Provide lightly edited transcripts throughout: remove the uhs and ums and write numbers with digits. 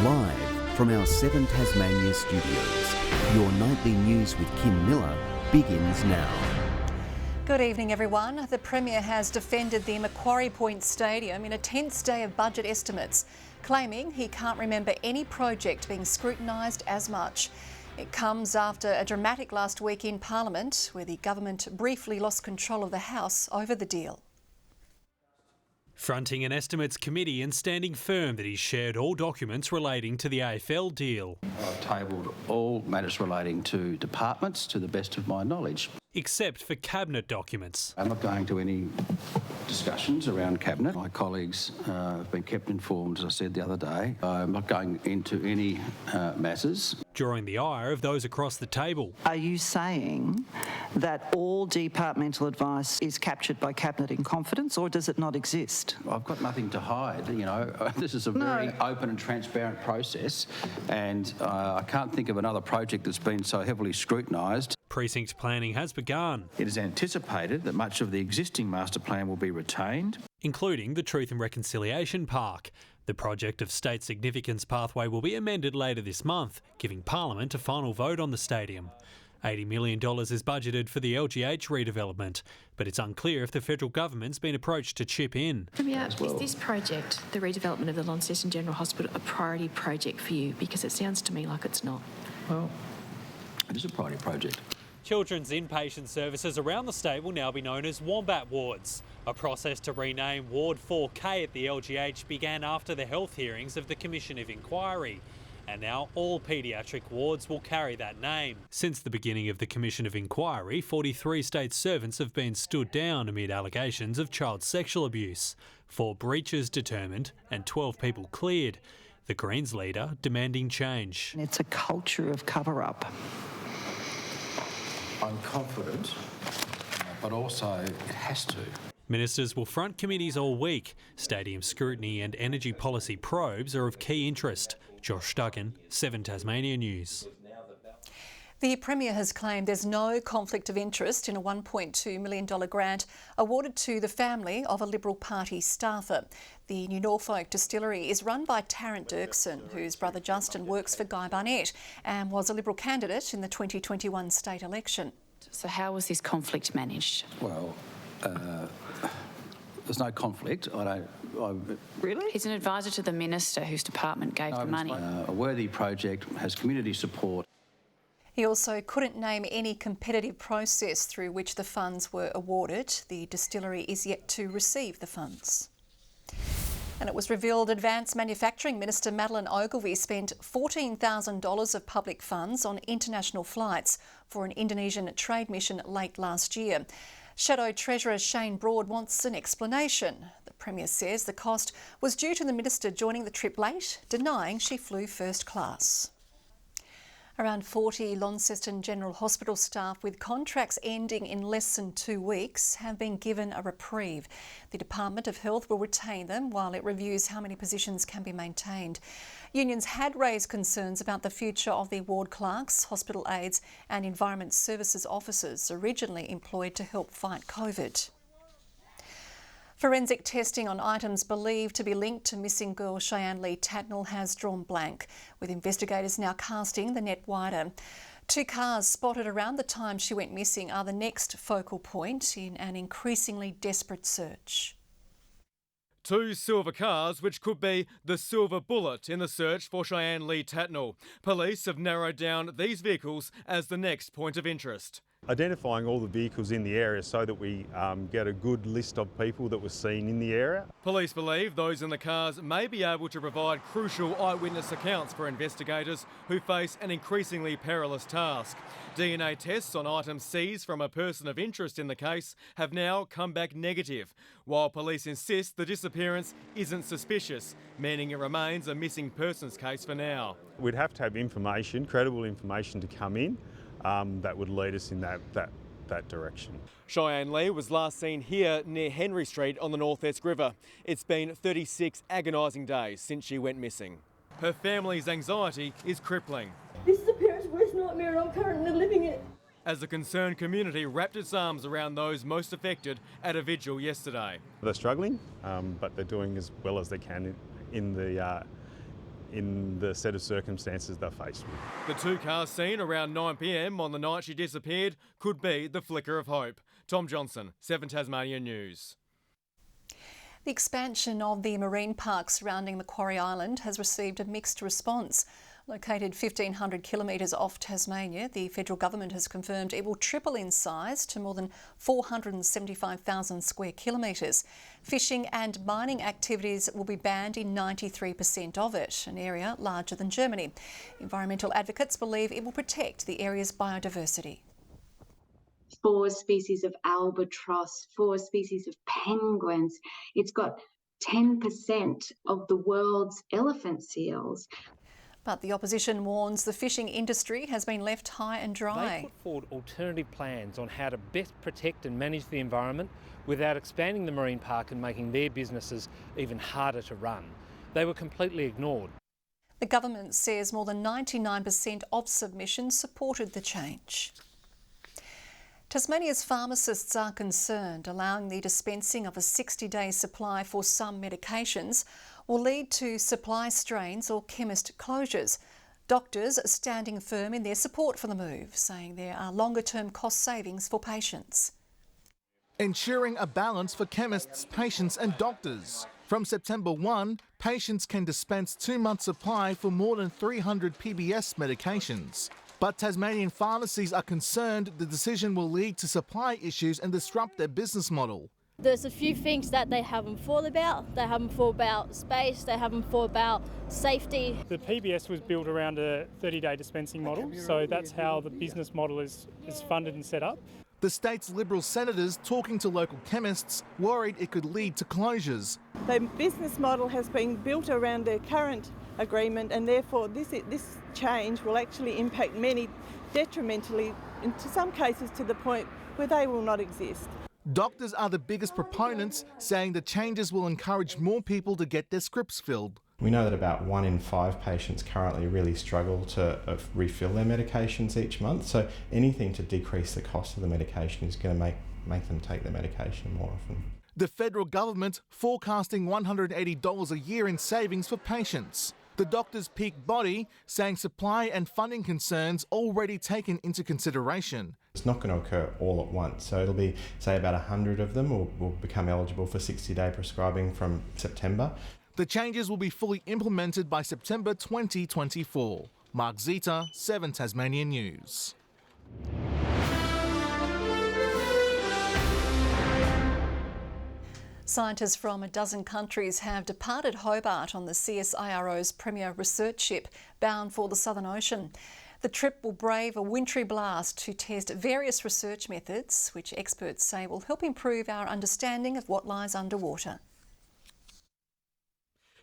Live from our 7 Tasmania studios, your nightly news with Kim Miller begins now. Good evening, everyone. The Premier has defended the Macquarie Point Stadium in a tense day of budget estimates, claiming he can't remember any project being scrutinised as much. It comes after a dramatic last week in Parliament, where the government briefly lost control of the House over the deal. Fronting an estimates committee and standing firm that he's shared all documents relating to the AFL deal. I've tabled all matters relating to departments to the best of my knowledge. Except for cabinet documents. I'm not going to any discussions around cabinet. My colleagues have been kept informed, as I said the other day. I'm not going into any matters. Drawing the ire of those across the table. Are you saying that all departmental advice is captured by Cabinet in confidence, or does it not exist? I've got nothing to hide, you know. This is a very open and transparent process, and I can't think of another project that's been so heavily scrutinised. Precinct planning has begun. It is anticipated that much of the existing master plan will be retained, including the Truth and Reconciliation Park. The project of state significance pathway will be amended later this month, giving Parliament a final vote on the stadium. $80 million is budgeted for the LGH redevelopment, but it's unclear if the federal government's been approached to chip in. Premier, is this project, the redevelopment of the Launceston General Hospital, a priority project for you? Because it sounds to me like it's not. Well, it is a priority project. Children's inpatient services around the state will now be known as Wombat wards. A process to rename Ward 4K at the LGH began after the health hearings of the Commission of Inquiry. And now all paediatric wards will carry that name. Since the beginning of the Commission of Inquiry, 43 state servants have been stood down amid allegations of child sexual abuse. 4 breaches determined and 12 people cleared. The Greens leader demanding change. It's a culture of cover-up. I'm confident, but also it has to. Ministers will front committees all week. Stadium scrutiny and energy policy probes are of key interest. Josh Duggan, 7 Tasmania News. The Premier has claimed there's no conflict of interest in a $1.2 million grant awarded to the family of a Liberal Party staffer. The New Norfolk distillery is run by Tarrant Dirksen, whose brother Justin works for Guy Barnett and was a Liberal candidate in the 2021 state election. So how was this conflict managed? Well, there's no conflict. Really? He's an advisor to the minister whose department gave the money. A worthy project, has community support. He also couldn't name any competitive process through which the funds were awarded. The distillery is yet to receive the funds. And it was revealed Advanced Manufacturing Minister Madeleine Ogilvie spent $14,000 of public funds on international flights for an Indonesian trade mission late last year. Shadow Treasurer Shane Broad wants an explanation. The Premier says the cost was due to the Minister joining the trip late, denying she flew first class. Around 40 Launceston General Hospital staff with contracts ending in less than 2 weeks have been given a reprieve. The Department of Health will retain them while it reviews how many positions can be maintained. Unions had raised concerns about the future of the ward clerks, hospital aides and environment services officers originally employed to help fight COVID. Forensic testing on items believed to be linked to missing girl Cheyenne Lee Tatnall has drawn blank, with investigators now casting the net wider. 2 cars spotted around the time she went missing are the next focal point in an increasingly desperate search. 2 silver cars, which could be the silver bullet in the search for Cheyenne Lee Tatnall. Police have narrowed down these vehicles as the next point of interest. Identifying all the vehicles in the area so that we get a good list of people that were seen in the area. Police believe those in the cars may be able to provide crucial eyewitness accounts for investigators who face an increasingly perilous task. DNA tests on items seized from a person of interest in the case have now come back negative, while police insist the disappearance isn't suspicious, meaning it remains a missing persons case for now. We'd have to have information, credible information to come in that would lead us in that direction. Cheyenne Lee was last seen here near Henry Street on the North Esk River. It's been 36 agonising days since she went missing. Her family's anxiety is crippling. This is a parent's worst nightmare and I'm currently living it. As the concerned community wrapped its arms around those most affected at a vigil yesterday. They're struggling, but they're doing as well as they can in the in the set of circumstances they're faced with. The two cars seen around 9 p.m. on the night she disappeared could be the flicker of hope. Tom Johnson, 7 Tasmanian News. The expansion of the marine park surrounding Macquarie Island has received a mixed response. Located 1,500 kilometres off Tasmania, the federal government has confirmed it will triple in size to more than 475,000 square kilometres. Fishing and mining activities will be banned in 93% of it, an area larger than Germany. Environmental advocates believe it will protect the area's biodiversity. 4 species of albatross, 4 species of penguins. It's got 10% of the world's elephant seals. But the opposition warns the fishing industry has been left high and dry. They put forward alternative plans on how to best protect and manage the environment without expanding the marine park and making their businesses even harder to run. They were completely ignored. The government says more than 99% of submissions supported the change. Tasmania's pharmacists are concerned allowing the dispensing of a 60-day supply for some medications will lead to supply strains or chemist closures. Doctors are standing firm in their support for the move, saying there are longer-term cost savings for patients. Ensuring a balance for chemists, patients and doctors. From September 1, patients can dispense 2 months' supply for more than 300 PBS medications. But Tasmanian pharmacies are concerned the decision will lead to supply issues and disrupt their business model. There's a few things that they haven't thought about. They haven't thought about space, they haven't thought about safety. The PBS was built around a 30-day dispensing model, so that's how the business model is funded and set up. The state's Liberal senators talking to local chemists worried it could lead to closures. The business model has been built around their current agreement, and therefore this change will actually impact many detrimentally, in some cases to the point where they will not exist. Doctors are the biggest proponents, saying the changes will encourage more people to get their scripts filled. We know that about 1 in 5 patients currently really struggle to refill their medications each month, so anything to decrease the cost of the medication is going to make them take the medication more often. The federal government forecasting $180 a year in savings for patients. The doctor's peak body saying supply and funding concerns already taken into consideration. It's not going to occur all at once, so it'll be, say, about 100 of them will become eligible for 60-day prescribing from September. The changes will be fully implemented by September 2024. Mark Zita, 7 Tasmanian News. Scientists from a dozen countries have departed Hobart on the CSIRO's premier research ship bound for the Southern Ocean. The trip will brave a wintry blast to test various research methods, which experts say will help improve our understanding of what lies underwater.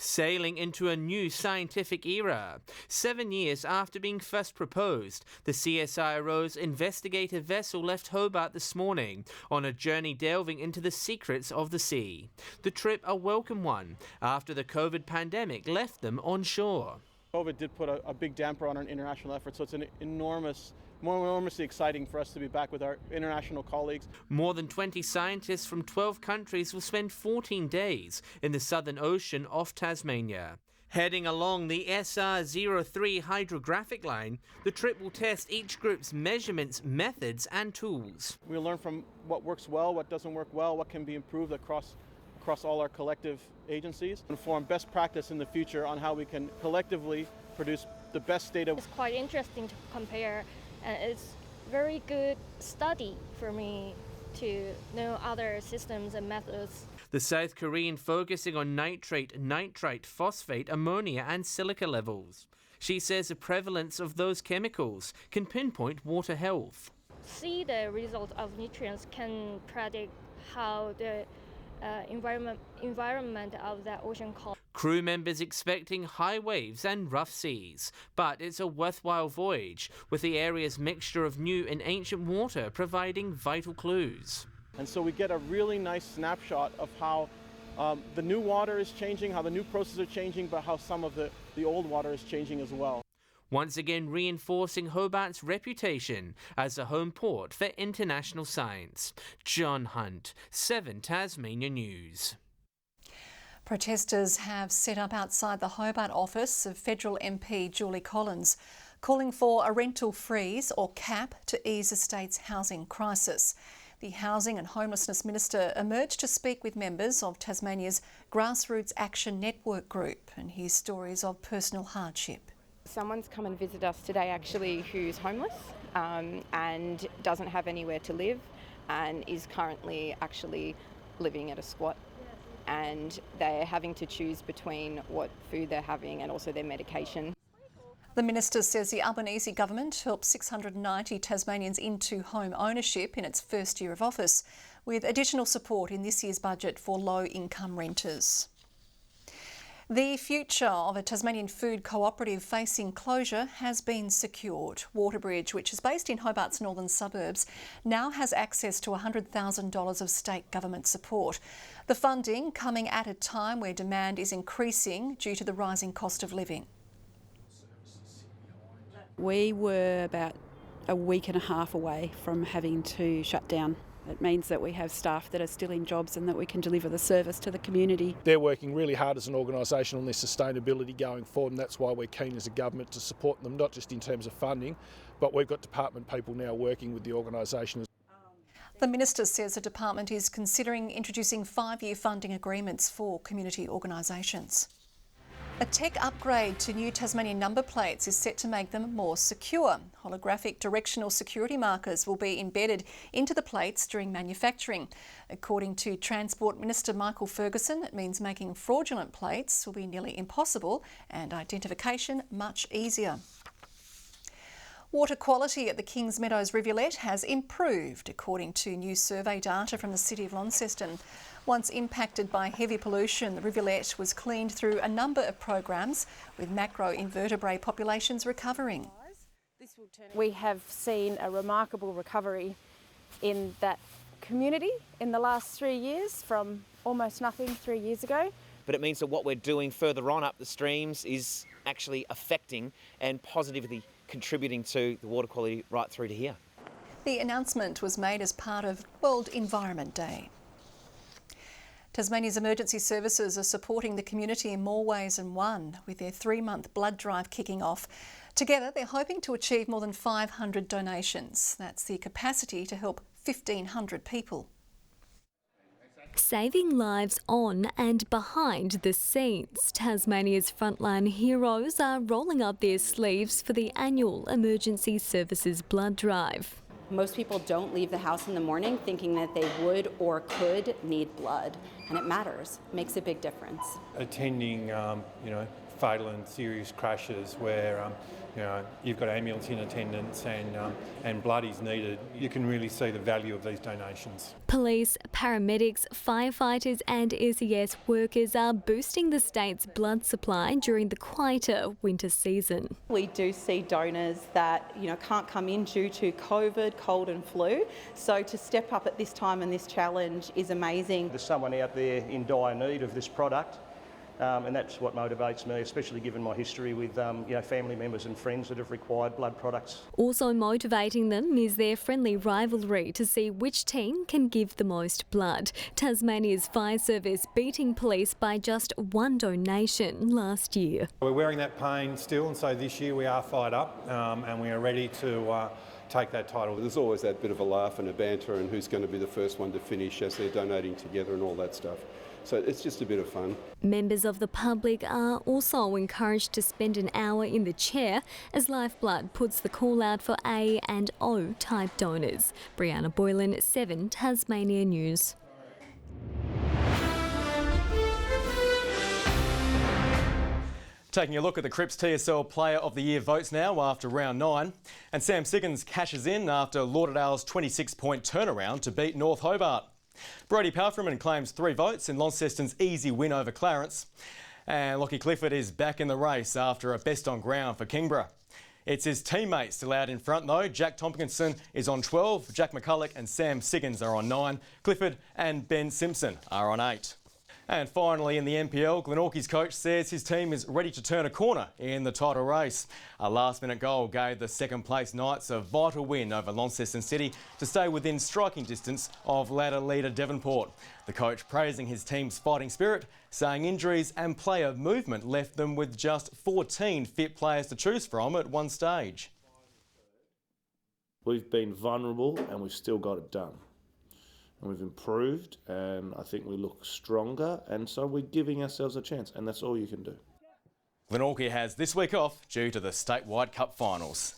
Sailing into a new scientific era. 7 years after being first proposed, the CSIRO's investigative vessel left Hobart this morning on a journey delving into the secrets of the sea. The trip a welcome one after the COVID pandemic left them on shore. COVID did put a big damper on our international effort, so it's enormously exciting for us to be back with our international colleagues. More than 20 scientists from 12 countries will spend 14 days in the Southern Ocean off Tasmania. Heading along the SR03 hydrographic line, the trip will test each group's measurements, methods and tools. We'll learn from what works well, what doesn't work well, what can be improved across all our collective agencies, and form best practice in the future on how we can collectively produce the best data. It's quite interesting to compare, and it's very good study for me to know other systems and methods. The South Korean focusing on nitrate, nitrite, phosphate, ammonia and silica levels. She says the prevalence of those chemicals can pinpoint water health. See the result of nutrients can predict how the environment of the ocean column. Crew members expecting high waves and rough seas, but it's a worthwhile voyage, with the area's mixture of new and ancient water providing vital clues. And so we get a really nice snapshot of how the new water is changing, how the new processes are changing, but how some of the old water is changing as well. Once again reinforcing Hobart's reputation as a home port for international science. John Hunt, 7 Tasmania News. Protesters have set up outside the Hobart office of Federal MP Julie Collins, calling for a rental freeze or cap to ease the state's housing crisis. The Housing and Homelessness Minister emerged to speak with members of Tasmania's Grassroots Action Network group and hear stories of personal hardship. Someone's come and visited us today actually who's homeless and doesn't have anywhere to live and is currently actually living at a squat, and they're having to choose between what food they're having and also their medication. The Minister says the Albanese government helped 690 Tasmanians into home ownership in its first year of office, with additional support in this year's budget for low-income renters. The future of a Tasmanian food cooperative facing closure has been secured. Waterbridge, which is based in Hobart's northern suburbs, now has access to $100,000 of state government support. The funding coming at a time where demand is increasing due to the rising cost of living. We were about a week and a half away from having to shut down. It means that we have staff that are still in jobs and that we can deliver the service to the community. They're working really hard as an organisation on their sustainability going forward, and that's why we're keen as a government to support them, not just in terms of funding, but we've got department people now working with the organisation. The Minister says the department is considering introducing 5-year funding agreements for community organisations. A tech upgrade to new Tasmanian number plates is set to make them more secure. Holographic directional security markers will be embedded into the plates during manufacturing. According to Transport Minister Michael Ferguson, it means making fraudulent plates will be nearly impossible and identification much easier. Water quality at the Kings Meadows rivulet has improved, according to new survey data from the City of Launceston. Once impacted by heavy pollution, the rivulet was cleaned through a number of programs, with macro-invertebrate populations recovering. We have seen a remarkable recovery in that community in the last 3 years, from almost nothing 3 years ago. But it means that what we're doing further on up the streams is actually affecting and positively contributing to the water quality right through to here. The announcement was made as part of World Environment Day. Tasmania's emergency services are supporting the community in more ways than one, with their 3-month blood drive kicking off. Together, they're hoping to achieve more than 500 donations. That's the capacity to help 1,500 people. Saving lives on and behind the scenes, Tasmania's frontline heroes are rolling up their sleeves for the annual Emergency Services Blood Drive. Most people don't leave the house in the morning thinking that they would or could need blood, and it matters. It makes a big difference. Attending, fatal and serious crashes where, you've got ambulance in attendance and blood is needed, you can really see the value of these donations. Police, paramedics, firefighters and SES workers are boosting the state's blood supply during the quieter winter season. We do see donors that can't come in due to COVID, cold and flu, so to step up at this time and this challenge is amazing. There's someone out there in dire need of this product. And that's what motivates me, especially given my history with family members and friends that have required blood products. Also motivating them is their friendly rivalry to see which team can give the most blood. Tasmania's fire service beating police by just 1 donation last year. We're wearing that pain still, and so this year we are fired up and we are ready to take that title. There's always that bit of a laugh and a banter and who's going to be the first one to finish as they're donating together and all that stuff. So it's just a bit of fun. Members of the public are also encouraged to spend an hour in the chair as Lifeblood puts the call out for A and O type donors. Brianna Boylan, 7 Tasmania News. Taking a look at the Cripps TSL Player of the Year votes now after round 9. And Sam Siggins cashes in after Lauderdale's 26-point turnaround to beat North Hobart. Brodie Palfreman claims 3 votes in Launceston's easy win over Clarence. And Lockie Clifford is back in the race after a best on ground for Kingborough. It's his teammates still out in front though. Jack Tompkinson is on 12, Jack McCulloch and Sam Siggins are on 9, Clifford and Ben Simpson are on 8. And finally, in the NPL, Glenorchy's coach says his team is ready to turn a corner in the title race. A last-minute goal gave the second-place Knights a vital win over Launceston City to stay within striking distance of ladder leader Devonport. The coach praising his team's fighting spirit, saying injuries and player movement left them with just 14 fit players to choose from at one stage. We've been vulnerable and we've still got it done. And we've improved, and I think we look stronger, and so we're giving ourselves a chance, and that's all you can do. Glenorchy has this week off due to the statewide cup finals.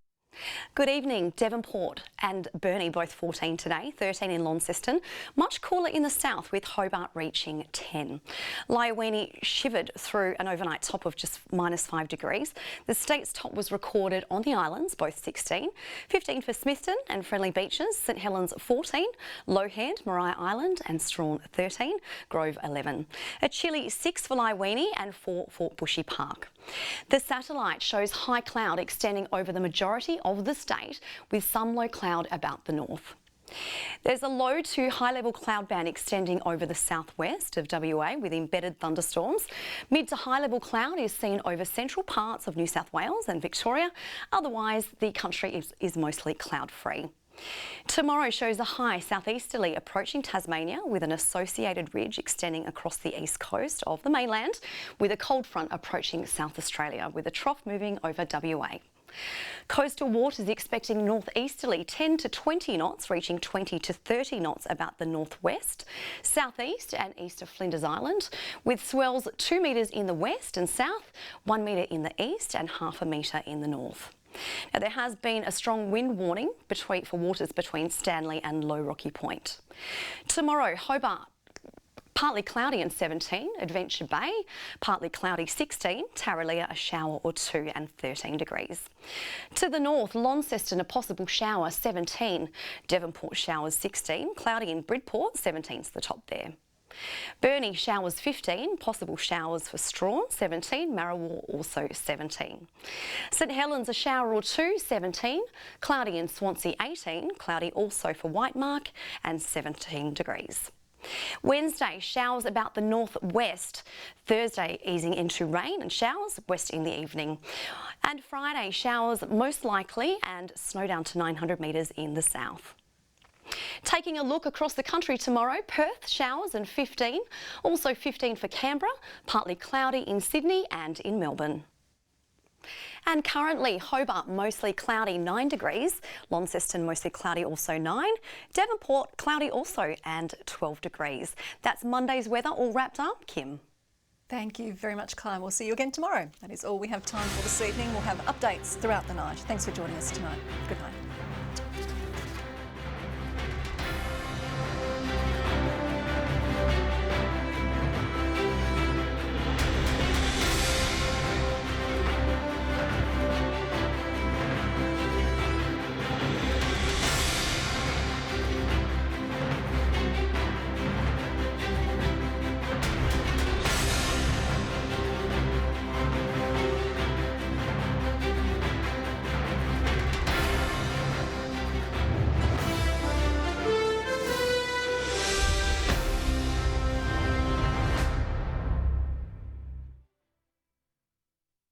Good evening. Devonport and Burnie both 14 today, 13 in Launceston. Much cooler in the south with Hobart reaching 10. Lyowini shivered through an overnight top of just -5 degrees. The state's top was recorded on the islands, both 16. 15 for Smithton and Friendly Beaches, St Helens 14, Lowhead, Maria Island and Strawn 13, Grove 11. A chilly 6 for Lyowini and 4 for Bushy Park. The satellite shows high cloud extending over the majority of the state with some low cloud about the north. There's a low to high level cloud band extending over the southwest of WA with embedded thunderstorms. Mid to high level cloud is seen over central parts of New South Wales and Victoria. Otherwise, the country is mostly cloud free. Tomorrow shows a high southeasterly approaching Tasmania with an associated ridge extending across the east coast of the mainland, with a cold front approaching South Australia with a trough moving over WA. Coastal waters expecting northeasterly 10 to 20 knots, reaching 20 to 30 knots about the northwest, southeast and east of Flinders Island, with swells 2 metres in the west and south, 1 metre in the east and ½ metre in the north. Now, there has been a strong wind warning for waters between Stanley and Low Rocky Point. Tomorrow, Hobart, partly cloudy and 17, Adventure Bay, partly cloudy 16, Tarraleah a shower or 2 and 13 degrees. To the north, Launceston a possible shower 17, Devonport showers 16, cloudy in Bridport, 17's the top there. Burnie showers 15, possible showers for Strawn 17, Marrawar also 17. St Helens a shower or 2, 17, cloudy in Swansea 18, cloudy also for Whitemark and 17 degrees. Wednesday, showers about the northwest. Thursday, easing into rain and showers west in the evening. And Friday, showers most likely and snow down to 900 metres in the south. Taking a look across the country tomorrow, Perth showers and 15, also 15 for Canberra, partly cloudy in Sydney and in Melbourne. And currently, Hobart mostly cloudy 9 degrees, Launceston mostly cloudy also 9, Devonport cloudy also and 12 degrees. That's Monday's weather all wrapped up. Kim. Thank you very much, Claire. We'll see you again tomorrow. That is all we have time for this evening. We'll have updates throughout the night. Thanks for joining us tonight. Good night.